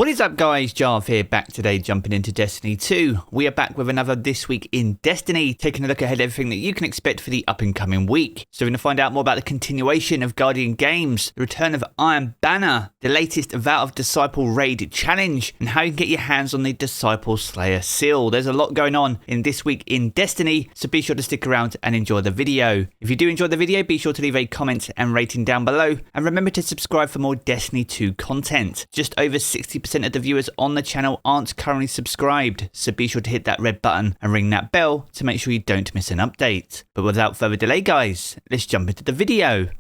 What is up guys, Jarv here, back today jumping into Destiny 2. We are back with another This Week in Destiny, taking a look ahead at everything that you can expect for the up and coming week. So we're going to find out more about the continuation of Guardian Games, the return of Iron Banner, the latest VOW of Disciple Raid Challenge, and how you can get your hands on the Disciple Slayer Seal. There's a lot going on in This Week in Destiny, so be sure to stick around and enjoy the video. If you do enjoy the video, be sure to leave a comment and rating down below, and remember to subscribe for more Destiny 2 content. Just over 60% of the viewers on the channel aren't currently subscribed, so be sure to hit that red button and ring that bell to make sure you don't miss an update. But without further delay guys, let's jump into the video.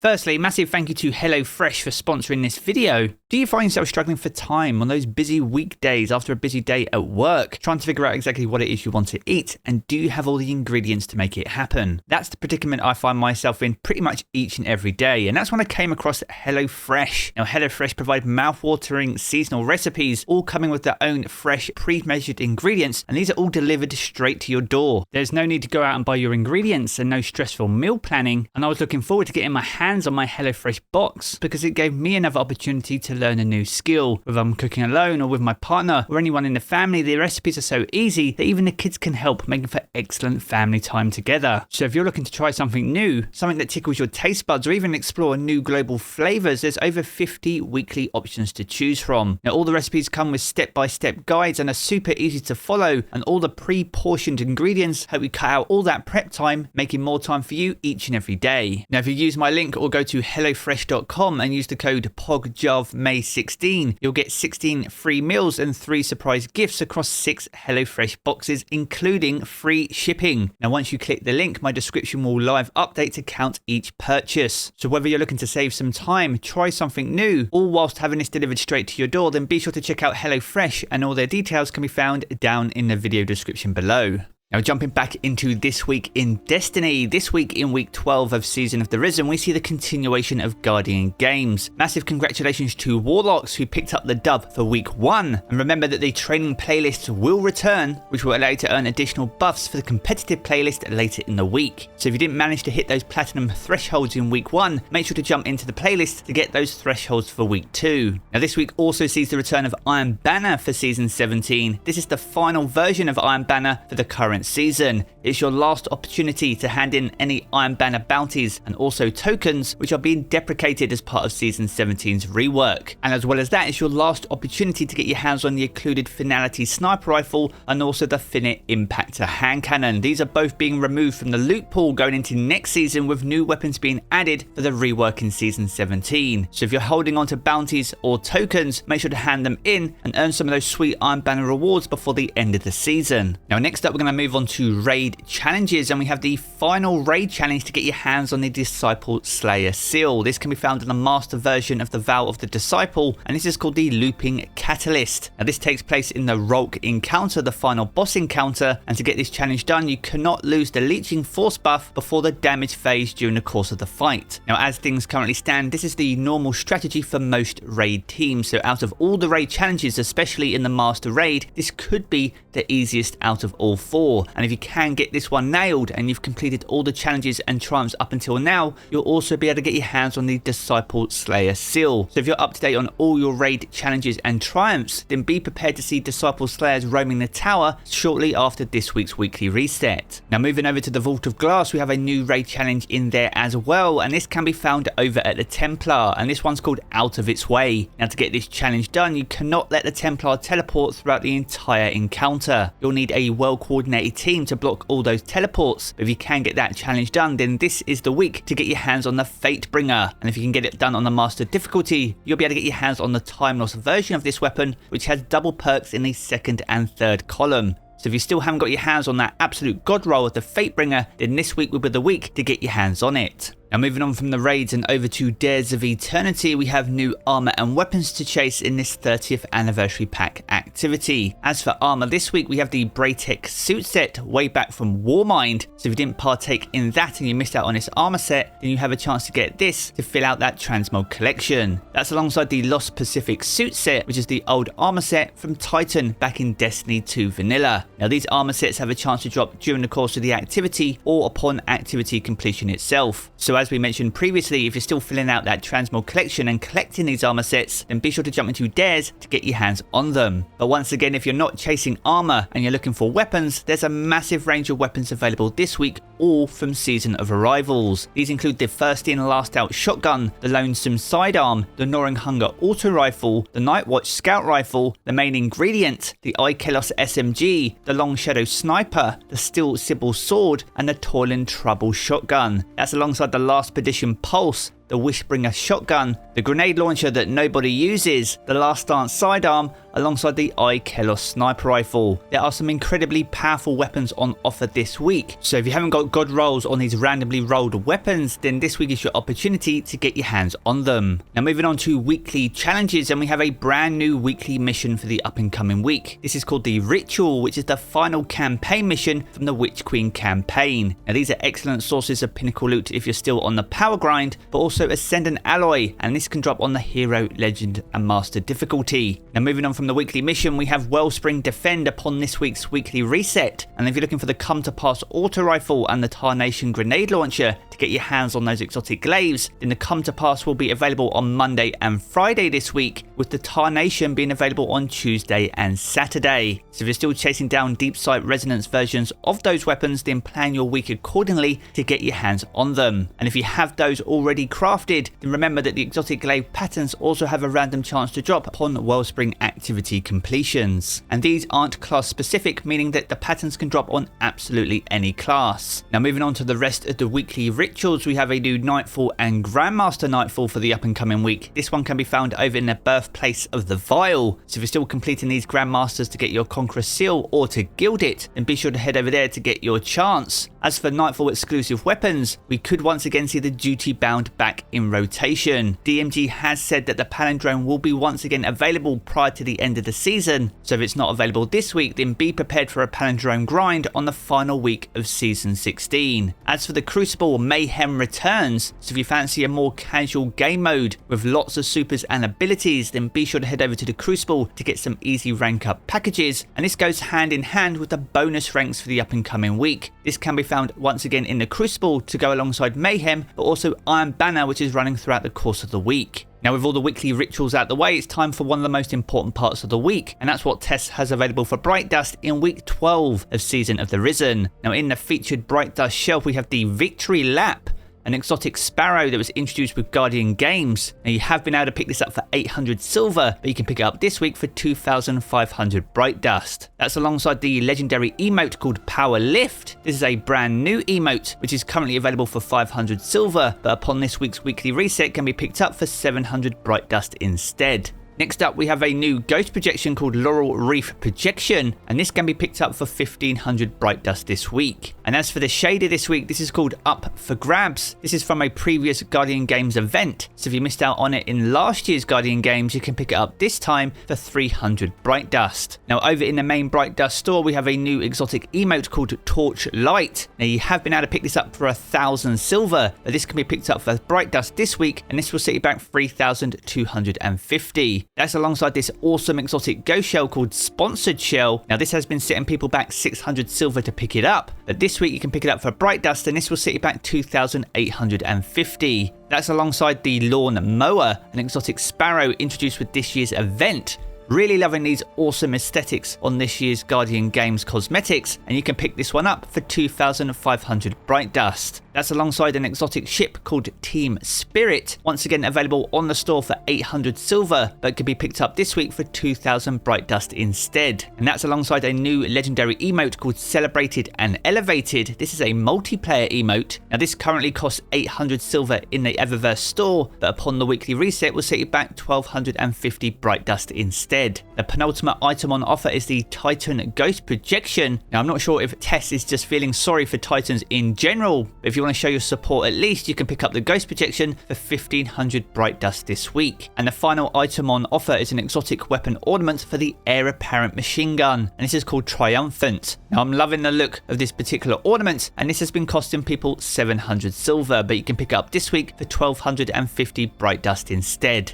Firstly, massive thank you to HelloFresh for sponsoring this video. Do you find yourself struggling for time on those busy weekdays after a busy day at work, trying to figure out exactly what it is you want to eat, and do you have all the ingredients to make it happen? That's the predicament I find myself in pretty much each and every day, and that's when I came across HelloFresh. Now, HelloFresh provide mouth-watering seasonal recipes, all coming with their own fresh, pre-measured ingredients, and these are all delivered straight to your door. There's no need to go out and buy your ingredients and no stressful meal planning, and I was looking forward to getting my hands on my HelloFresh box because it gave me another opportunity to learn a new skill. Whether I'm cooking alone or with my partner or anyone in the family, the recipes are so easy that even the kids can help, making for excellent family time together. So if you're looking to try something new, something that tickles your taste buds, or even explore new global flavors, there's over 50 weekly options to choose from. Now all the recipes come with step-by-step guides and are super easy to follow, and all the pre-portioned ingredients help you cut out all that prep time, making more time for you each and every day. Now if you use my link or go to hellofresh.com and use the code POGJARVMAY16, you'll get 16 free meals and 3 surprise gifts across 6 HelloFresh boxes, including free shipping. Now once you click the link, my description will live update to count each purchase. So whether you're looking to save some time, try something new, all whilst having this delivered straight to your door, then be sure to check out HelloFresh, and all their details can be found down in the video description below. Now jumping back into This Week in Destiny, this week in week 12 of Season of the Risen, we see the continuation of Guardian Games. Massive congratulations to Warlocks who picked up the dub for week 1. And remember that the training playlist will return, which will allow you to earn additional buffs for the competitive playlist later in the week. So if you didn't manage to hit those platinum thresholds in week 1, make sure to jump into the playlist to get those thresholds for week 2. Now this week also sees the return of Iron Banner for Season 17. This is the final version of Iron Banner for the current season. It's your last opportunity to hand in any Iron Banner bounties and also tokens, which are being deprecated as part of Season 17's rework. And as well as that, it's your last opportunity to get your hands on the included Finality Sniper Rifle and also the Finite Impactor Hand Cannon. These are both being removed from the loot pool going into next season, with new weapons being added for the rework in Season 17. So if you're holding on to bounties or tokens, make sure to hand them in and earn some of those sweet Iron Banner rewards before the end of the season. Now next up, we're going to move on to raid challenges, and we have the final raid challenge to get your hands on the Disciple Slayer Seal. This can be found in the master version of the VOW of the Disciple, and this is called the Looping Catalyst. Now this takes place in the Rolk encounter, the final boss encounter, and to get this challenge done, you cannot lose the Leeching Force buff before the damage phase during the course of the fight. Now as things currently stand, this is the normal strategy for most raid teams, so out of all the raid challenges, especially in the master raid, this could be the easiest out of all 4. And if you can get this one nailed and you've completed all the challenges and triumphs up until now, you'll also be able to get your hands on the Disciple Slayer Seal. So if you're up to date on all your raid challenges and triumphs, then be prepared to see Disciple Slayers roaming the tower shortly after this week's weekly reset. Now moving over to the Vault of Glass, we have a new raid challenge in there as well, and this can be found over at the Templar, and this one's called Out of Its Way. Now to get this challenge done, you cannot let the Templar teleport throughout the entire encounter. You'll need a well-coordinated team to block all those teleports, but if you can get that challenge done, then this is the week to get your hands on the Fatebringer. And if you can get it done on the master difficulty, you'll be able to get your hands on the time loss version of this weapon, which has double perks in the 2nd and 3rd column. So if you still haven't got your hands on that absolute god roll of the Fatebringer, then this week will be the week to get your hands on it. Now moving on from the raids and over to Dares of Eternity, we have new armor and weapons to chase in this 30th anniversary pack activity. As for armor this week, we have the Braytech suit set way back from Warmind. So if you didn't partake in that and you missed out on this armor set, then you have a chance to get this to fill out that transmog collection. That's alongside the Lost Pacific suit set, which is the old armor set from Titan back in Destiny 2 Vanilla. Now these armor sets have a chance to drop during the course of the activity or upon activity completion itself. So as we mentioned previously, if you're still filling out that Transmog collection and collecting these armor sets, then be sure to jump into Dares to get your hands on them. But once again, if you're not chasing armor and you're looking for weapons, there's a massive range of weapons available this week, all from Season of Arrivals. These include the First In Last Out shotgun, the Lonesome Sidearm, the Gnawing Hunger auto rifle, the Night Watch scout rifle, the main ingredient, the Ikelos SMG, the Long Shadow sniper, the Steel Sibyl sword, and the Toiling Trouble shotgun. That's alongside the Last Perdition pulse, the Wishbringer shotgun, the grenade launcher that nobody uses, the Last Dance sidearm, alongside the Ikelos sniper rifle. There are some incredibly powerful weapons on offer this week, so if you haven't got god rolls on these randomly rolled weapons, then this week is your opportunity to get your hands on them. Now moving on to weekly challenges, and we have a brand new weekly mission for the up and coming week. This is called the Ritual, which is the final campaign mission from the Witch Queen campaign. Now these are excellent sources of pinnacle loot if you're still on the power grind, but also Ascendant Alloy, and this can drop on the Hero, Legend and Master difficulty. Now moving on from the weekly mission, we have Wellspring Defend upon this week's weekly reset, and if you're looking for the Come to Pass auto rifle and the Tarnation grenade launcher to get your hands on those exotic glaives, then the Come to Pass will be available on Monday and Friday this week, with the Tarnation being available on Tuesday and Saturday. So if you're still chasing down Deep Sight Resonance versions of those weapons, then plan your week accordingly to get your hands on them. And if you have those already crafted, then remember that the exotic glaive patterns also have a random chance to drop upon Wellspring activity completions. And these aren't class specific, meaning that the patterns can drop on absolutely any class. Now moving on to the rest of the weekly rituals, we have a new Nightfall and Grandmaster Nightfall for the up and coming week. This one can be found over in the Birthplace of the Vile. So if you're still completing these Grandmasters to get your Conqueror Seal or to gild it, then be sure to head over there to get your chance. As for Nightfall exclusive weapons, we could once again see the Duty Bound back in rotation. DMG has said that the Palindrome will be once again available prior to the end of the season, so if it's not available this week, then be prepared for a Palindrome grind on the final week of Season 16. As for the Crucible, Mayhem returns, so if you fancy a more casual game mode with lots of supers and abilities, then be sure to head over to the Crucible to get some easy rank up packages, and this goes hand in hand with the bonus ranks for the up and coming week. This can be found once again in the Crucible to go alongside Mayhem, but also Iron Banner, which is running throughout the course of the week. Now with all the weekly rituals out the way, it's time for one of the most important parts of the week, and that's what Tess has available for Bright Dust in week 12 of Season of the Risen. Now in the featured Bright Dust shelf, we have the Victory Lap, an exotic sparrow that was introduced with Guardian Games. Now you have been able to pick this up for 800 silver, but you can pick it up this week for 2,500 Bright Dust. That's alongside the legendary emote called Power Lift. This is a brand new emote, which is currently available for 500 silver, but upon this week's weekly reset can be picked up for 700 Bright Dust instead. Next up, we have a new ghost projection called Laurel Reef Projection, and this can be picked up for 1,500 Bright Dust this week. And as for the shader this week, this is called Up for Grabs. This is from a previous Guardian Games event, so if you missed out on it in last year's Guardian Games, you can pick it up this time for 300 Bright Dust. Now over in the main Bright Dust store, we have a new exotic emote called Torch Light. Now you have been able to pick this up for 1,000 silver, but this can be picked up for Bright Dust this week, and this will set you back 3,250. That's alongside this awesome exotic ghost shell called Sponsored Shell. Now this has been setting people back 600 silver to pick it up, but this week you can pick it up for Bright Dust, and this will set you back 2,850. That's alongside the Lawn Mower, an exotic sparrow introduced with this year's event. Really loving these awesome aesthetics on this year's Guardian Games cosmetics, and you can pick this one up for 2,500 Bright Dust. That's alongside an exotic ship called Team Spirit, once again available on the store for 800 silver, but could be picked up this week for 2,000 Bright Dust instead. And that's alongside a new legendary emote called Celebrated and Elevated. This is a multiplayer emote. Now this currently costs 800 silver in the Eververse store, but upon the weekly reset will set you back 1,250 Bright Dust instead. The penultimate item on offer is the Titan Ghost Projection. Now I'm not sure if Tess is just feeling sorry for Titans in general, but if you want to show your support at least, you can pick up the Ghost Projection for 1,500 Bright Dust this week. And the final item on offer is an exotic weapon ornament for the Heir Apparent Machine Gun, and this is called Triumphant. Now I'm loving the look of this particular ornament, and this has been costing people 700 silver, but you can pick it up this week for 1,250 Bright Dust instead.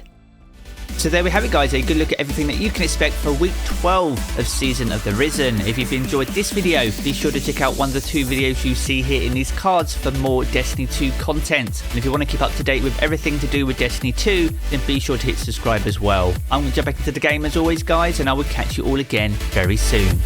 So there we have it, guys, a good look at everything that you can expect for week 12 of Season of the Risen. If you've enjoyed this video, be sure to check out one of the 2 videos you see here in these cards for more Destiny 2 content. And if you want to keep up to date with everything to do with Destiny 2, then be sure to hit subscribe as well. I'm going to jump back into the game as always, guys, and I will catch you all again very soon.